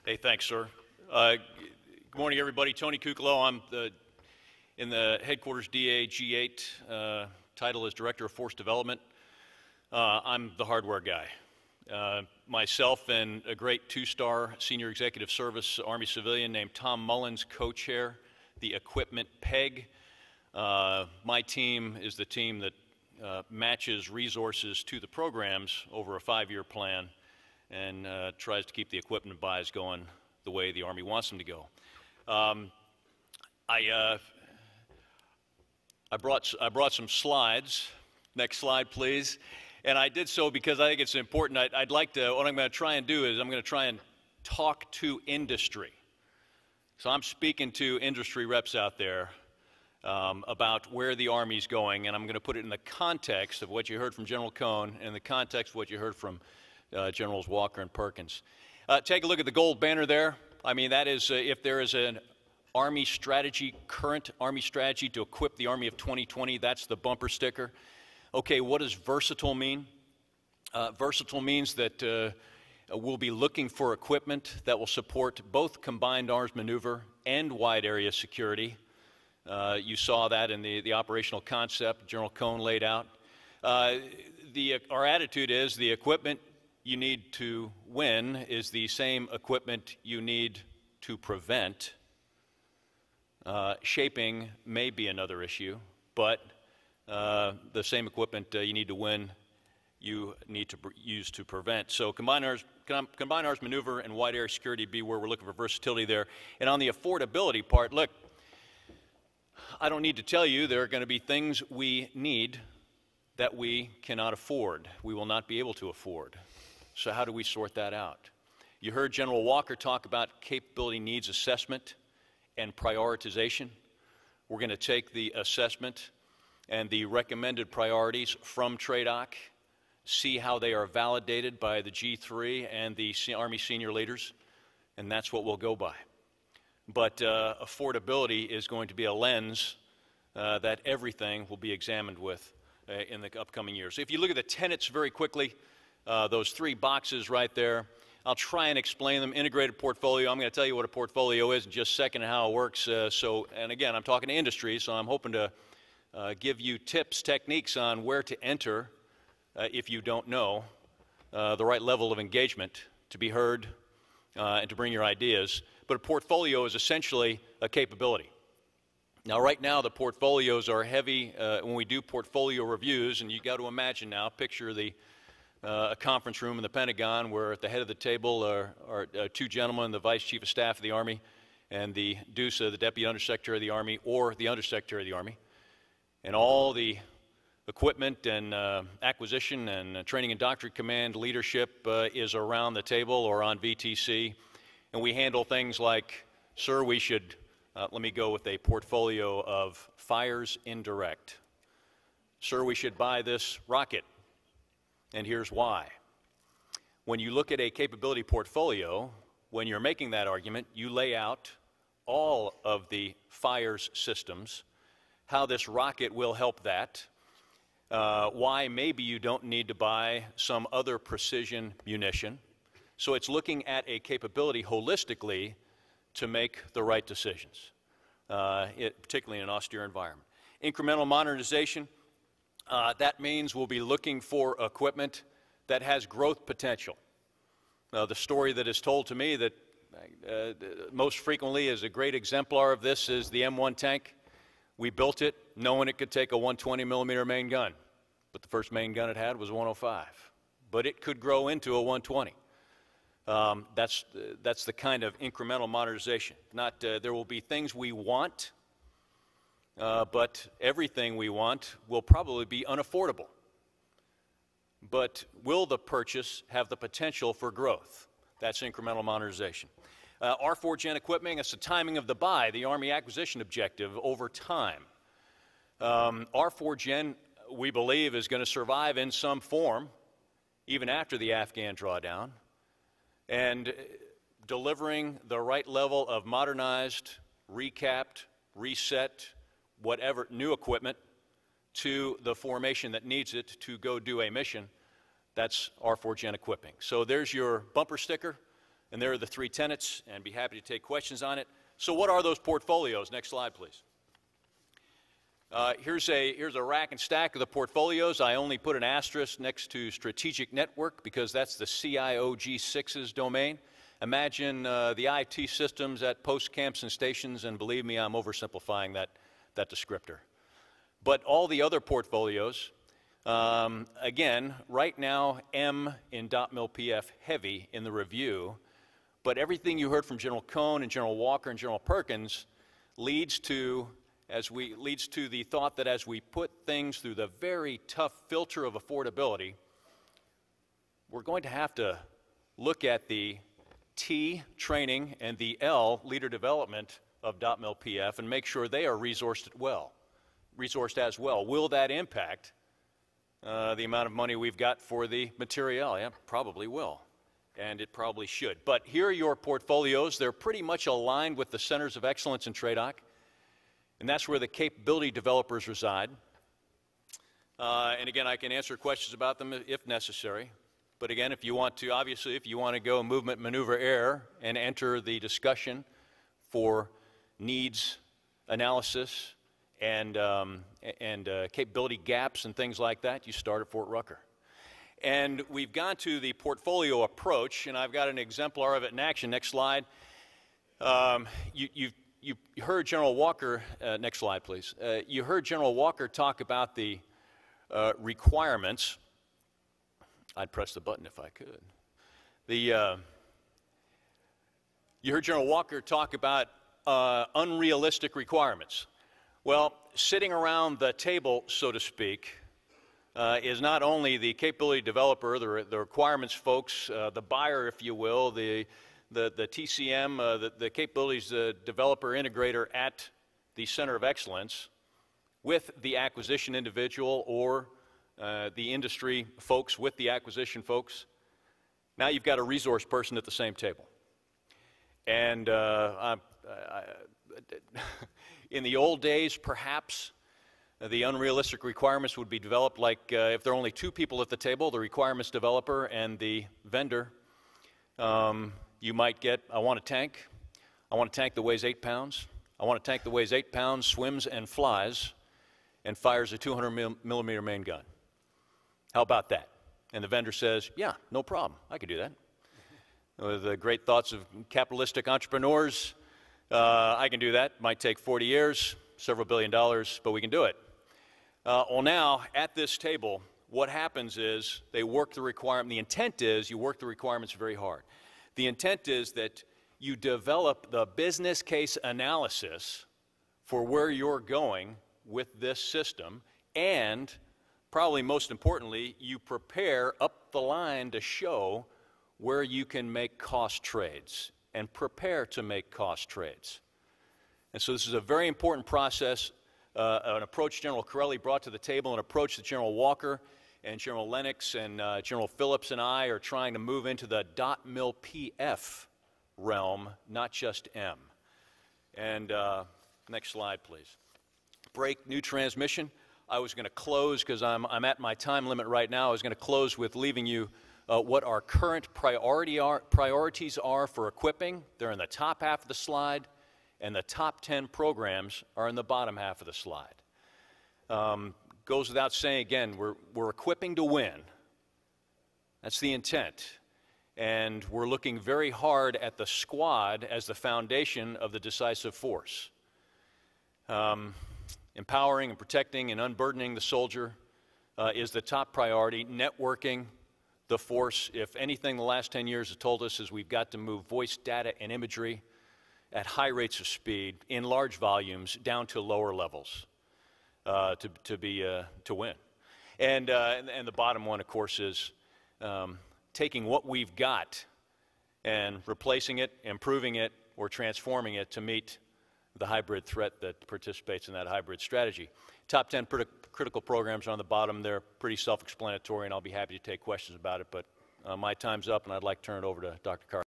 Hey, thanks, sir. Good morning, everybody. Tony Kukalo. I'm in the headquarters DA G8. Title is Director of Force Development. I'm the hardware guy. Myself and a great two-star senior executive service Army civilian named Tom Mullins co-chair the equipment PEG. My team is the team that matches resources to the programs over a 5-year plan and tries to keep the equipment buys going the way the Army wants them to go. I brought some slides. Next slide, please. And I did so because I think it's important. I'd like to, what I'm going to try and do is I'm going to try and talk to industry. So I'm speaking to industry reps out there about where the Army's going, and I'm going to put it in the context of what you heard from General Cone and in the context of what you heard from Generals Walker and Perkins. Take a look at the gold banner there. I mean, that is, if there is an Army strategy, current Army strategy to equip the Army of 2020, that's the bumper sticker. Okay, what does versatile mean? Versatile means that we'll be looking for equipment that will support both combined arms maneuver and wide area security. You saw that in the operational concept General Cone laid out. Our attitude is the equipment you need to win is the same equipment you need to prevent. Shaping may be another issue, but the same equipment you need to win, you need to use to prevent. So combined arms maneuver and wide area security be where we're looking for versatility there. And on the affordability part, look, I don't need to tell you there are going to be things we need that we cannot afford, we will not be able to afford. So how do we sort that out? You heard General Walker talk about capability needs assessment and prioritization. We're going to take the assessment and the recommended priorities from TRADOC, see how they are validated by the G3 and the Army senior leaders, and that's what we'll go by. But affordability is going to be a lens that everything will be examined with in the upcoming years. So if you look at the tenets very quickly, those 3 boxes right there, I'll try and explain them. Integrated portfolio, I'm going to tell you what a portfolio is in just a second and how it works. And again, I'm talking to industry, so I'm hoping to give you tips, techniques on where to enter if you don't know the right level of engagement to be heard and to bring your ideas. But a portfolio is essentially a capability. Now, right now, the portfolios are heavy. When we do portfolio reviews, and you got to imagine now, picture a conference room in the Pentagon where at the head of the table are 2 gentlemen, the Vice Chief of Staff of the Army, and the DOSA, the Deputy Undersecretary of the Army, or the Undersecretary of the Army. And all the equipment and acquisition and training and doctrine command leadership is around the table or on VTC. And we handle things like, sir, we should, let me go with a portfolio of fires indirect. Sir, we should buy this rocket, and here's why. When you look at a capability portfolio, when you're making that argument, you lay out all of the fires systems, how this rocket will help that, why maybe you don't need to buy some other precision munition. So it's looking at a capability holistically to make the right decisions, particularly in an austere environment. Incremental modernization, that means we'll be looking for equipment that has growth potential. The story that is told to me that most frequently is a great exemplar of this is the M1 tank. We built it knowing it could take a 120 millimeter main gun, but the first main gun it had was a 105. But it could grow into a 120. That's the kind of incremental modernization. There will be things we want, but everything we want will probably be unaffordable. But will the purchase have the potential for growth? That's incremental modernization. R4 equipment, it's the timing of the buy, the Army acquisition objective over time. R4 we believe, is going to survive in some form even after the Afghan drawdown, and delivering the right level of modernized, recapped, reset, whatever new equipment to the formation that needs it to go do a mission, that's R4 equipping. So there's your bumper sticker. And there are the three tenets, and be happy to take questions on it. So what are those portfolios? Next slide, please. Here's a rack and stack of the portfolios. I only put an asterisk next to strategic network because that's the CIOG6's domain. Imagine the IT systems at post camps and stations, and believe me, I'm oversimplifying that descriptor. But all the other portfolios, again, right now, M in DOTMLPF heavy in the review, but everything you heard from General Cohn and General Walker and General Perkins leads to the thought that as we put things through the very tough filter of affordability, we're going to have to look at the T, training, and the L, leader development of DOTMLPF and make sure they are resourced as well. Will that impact the amount of money we've got for the materiel? Yeah, probably will, and it probably should. But here are your portfolios. They're pretty much aligned with the Centers of Excellence in TRADOC, and that's where the capability developers reside. And again, I can answer questions about them if necessary. But again, if you want to, obviously, if you want to go movement, maneuver, air, and enter the discussion for needs analysis and capability gaps and things like that, you start at Fort Rucker. And we've gone to the portfolio approach, and I've got an exemplar of it in action. Next slide. You heard General Walker, next slide, please. You heard General Walker talk about the requirements. I'd press the button if I could. You heard General Walker talk about unrealistic requirements. Well, sitting around the table, so to speak, is not only the capability developer, the requirements folks, the buyer, if you will, the TCM, the capabilities developer integrator at the Center of Excellence with the acquisition individual or the industry folks with the acquisition folks. Now you've got a resource person at the same table. And in the old days, perhaps the unrealistic requirements would be developed like if there are only two people at the table, the requirements developer and the vendor. You might get, I want a tank that weighs 8 pounds. I want a tank that weighs 8 pounds, swims and flies, and fires a 200 millimeter main gun. How about that? And the vendor says, yeah, no problem, I could do that. With the great thoughts of capitalistic entrepreneurs, I can do that. Might take 40 years, several $1 billion, but we can do it. Well, now, at this table, what happens is they work the requirement. The intent is you work the requirements very hard. The intent is that you develop the business case analysis for where you're going with this system, and probably most importantly, you prepare up the line to show where you can make cost trades and prepare to make cost trades. And so this is a very important process, an approach General Corelli brought to the table, an approach that General Walker and General Lennox and General Phillips and I are trying to move into the DOTMLPF realm, not just M. And next slide, please. Break, new transmission. I was going to close, because I'm at my time limit right now, I was going to close with leaving you what our current priorities are for equipping. They're in the top half of the slide, and the top 10 programs are in the bottom half of the slide. Goes without saying, again, we're equipping to win. That's the intent. And we're looking very hard at the squad as the foundation of the decisive force. Empowering and protecting and unburdening the soldier is the top priority. Networking the force, if anything the last 10 years has told us, is we've got to move voice, data, and imagery at high rates of speed, in large volumes, down to lower levels to win. And the bottom one, of course, is taking what we've got and replacing it, improving it, or transforming it to meet the hybrid threat that participates in that hybrid strategy. Top 10 critical programs are on the bottom. They're pretty self-explanatory, and I'll be happy to take questions about it. But my time's up, and I'd like to turn it over to Dr. Carr.